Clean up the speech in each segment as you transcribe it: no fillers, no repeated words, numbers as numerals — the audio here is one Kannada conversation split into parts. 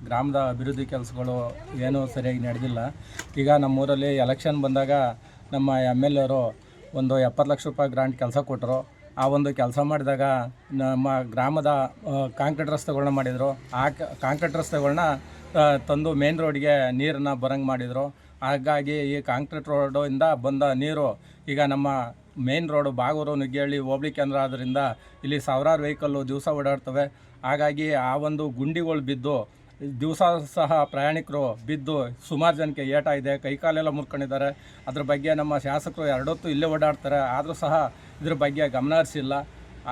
ಗ್ರಾಮದ ಅಭಿವೃದ್ಧಿ ಕೆಲಸಗಳು ಏನೂ ಸರಿಯಾಗಿ ನಡೆದಿಲ್ಲ. ಈಗ ನಮ್ಮೂರಲ್ಲಿ ಎಲೆಕ್ಷನ್ ಬಂದಾಗ ನಮ್ಮ MLA ಅವರು ಒಂದು 70 ಲಕ್ಷ ರೂಪಾಯಿ ಗ್ರಾಂಟ್ ಕೆಲಸ ಕೊಟ್ಟರು. ಆ ಒಂದು ಕೆಲಸ ಮಾಡಿದಾಗ ನಮ್ಮ ಗ್ರಾಮದ ಕಾಂಕ್ರೀಟ್ ರಸ್ತೆಗಳನ್ನ ಮಾಡಿದರು. ಆ ಕಾಂಕ್ರೀಟ್ ರಸ್ತೆಗಳನ್ನ ತಂದು ಮೇನ್ ರೋಡ್ಗೆ ನೀರನ್ನು ಬರಂಗೆ ಮಾಡಿದರು. ಹಾಗಾಗಿ ಈ ಕಾಂಕ್ರೀಟ್ ರೋಡಿಂದ ಬಂದ ನೀರು ಈಗ ನಮ್ಮ ಮೇನ್ ರೋಡು ಬಾಗೂರು ನುಗ್ಗೇಹಳ್ಳಿ ಹೋಬಳಿ ಕೇಂದ್ರ ಆದ್ದರಿಂದ ಇಲ್ಲಿ ಸಾವಿರಾರು ವೆಹಿಕಲ್ಲು ದಿವಸ ಓಡಾಡ್ತವೆ. ಹಾಗಾಗಿ ಆ ಒಂದು ಗುಂಡಿಗಳು ಬಿದ್ದು ದಿವಸ ಸಹ ಪ್ರಯಾಣಿಕರು ಬಿದ್ದು ಸುಮಾರು ಜನಕ್ಕೆ ಏಟಾಗಿದೆ, ಕೈಕಾಲೆಲ್ಲ ಮುರ್ಕೊಂಡಿದ್ದಾರೆ. ಅದ್ರ ಬಗ್ಗೆ ನಮ್ಮ ಶಾಸಕರು ಎರಡೊತ್ತು ಇಲ್ಲೇ ಓಡಾಡ್ತಾರೆ, ಆದರೂ ಸಹ ಇದ್ರ ಬಗ್ಗೆ ಗಮನ ಹರಿಸಿಲ್ಲ.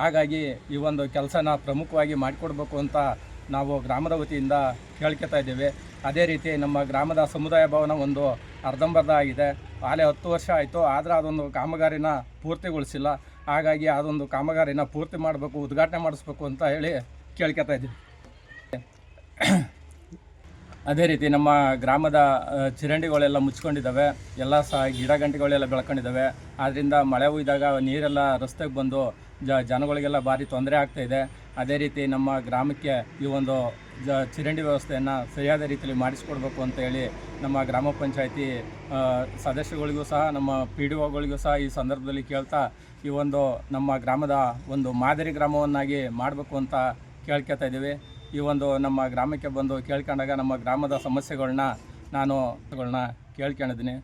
ಹಾಗಾಗಿ ಈ ಒಂದು ಕೆಲಸನ ಪ್ರಮುಖವಾಗಿ ಮಾಡಿಕೊಡ್ಬೇಕು ಅಂತ ನಾವು ಗ್ರಾಮದ ವತಿಯಿಂದ ಕೇಳ್ಕೊತಾ ಇದ್ದೀವಿ. ಅದೇ ರೀತಿ ನಮ್ಮ ಗ್ರಾಮದ ಸಮುದಾಯ ಭವನ ಒಂದು ಅರ್ಧಂಬರ್ಧ ಆಗಿದೆ, ಆಲೆ 10 ವರ್ಷ ಆಯಿತು, ಆದರೆ ಅದೊಂದು ಕಾಮಗಾರಿನ ಪೂರ್ತಿಗೊಳಿಸಿಲ್ಲ. ಹಾಗಾಗಿ ಅದೊಂದು ಕಾಮಗಾರಿನ ಪೂರ್ತಿ ಮಾಡಬೇಕು, ಉದ್ಘಾಟನೆ ಮಾಡಿಸ್ಬೇಕು ಅಂತ ಹೇಳಿ ಕೇಳ್ಕೊತಾ ಇದ್ದೀವಿ. ಅದೇ ರೀತಿ ನಮ್ಮ ಗ್ರಾಮದ ಚರಂಡಿಗಳೆಲ್ಲ ಮುಚ್ಕೊಂಡಿದ್ದಾವೆ, ಎಲ್ಲ ಸಹ ಗಿಡ ಗಂಟೆಗಳೆಲ್ಲ ಬೆಳ್ಕೊಂಡಿದ್ದಾವೆ. ಆದ್ದರಿಂದ ಮಳೆ ಹುಯ್ದಾಗ ನೀರೆಲ್ಲ ರಸ್ತೆಗೆ ಬಂದು ಜನಗಳಿಗೆಲ್ಲ ಭಾರಿ ತೊಂದರೆ ಆಗ್ತಾಯಿದೆ. ಅದೇ ರೀತಿ ನಮ್ಮ ಗ್ರಾಮಕ್ಕೆ ಈ ಒಂದು ಚರಂಡಿ ವ್ಯವಸ್ಥೆಯನ್ನು ಸರಿಯಾದ ರೀತಿಯಲ್ಲಿ ಮಾಡಿಸ್ಕೊಡ್ಬೇಕು ಅಂತ ಹೇಳಿ ನಮ್ಮ ಗ್ರಾಮ ಪಂಚಾಯತಿ ಸದಸ್ಯಗಳಿಗೂ ಸಹ ನಮ್ಮ PDOಗಳಿಗೂ ಸಹ ಈ ಸಂದರ್ಭದಲ್ಲಿ ಕೇಳ್ತಾ ಈ ಒಂದು ನಮ್ಮ ಗ್ರಾಮದ ಒಂದು ಮಾದರಿ ಗ್ರಾಮವನ್ನಾಗಿ ಮಾಡಬೇಕು ಅಂತ ಕೇಳ್ಕೊತಾ ಇದ್ದೀವಿ. ಈ ಒಂದು ನಮ್ಮ ಗ್ರಾಮಕ್ಕೆ ಬಂದು ಕೇಳ್ಕೊಂಡಾಗ ನಮ್ಮ ಗ್ರಾಮದ ಸಮಸ್ಯೆಗಳನ್ನ ನಾನು ಕೇಳ್ಕೊಂಡಿದ್ದೀನಿ.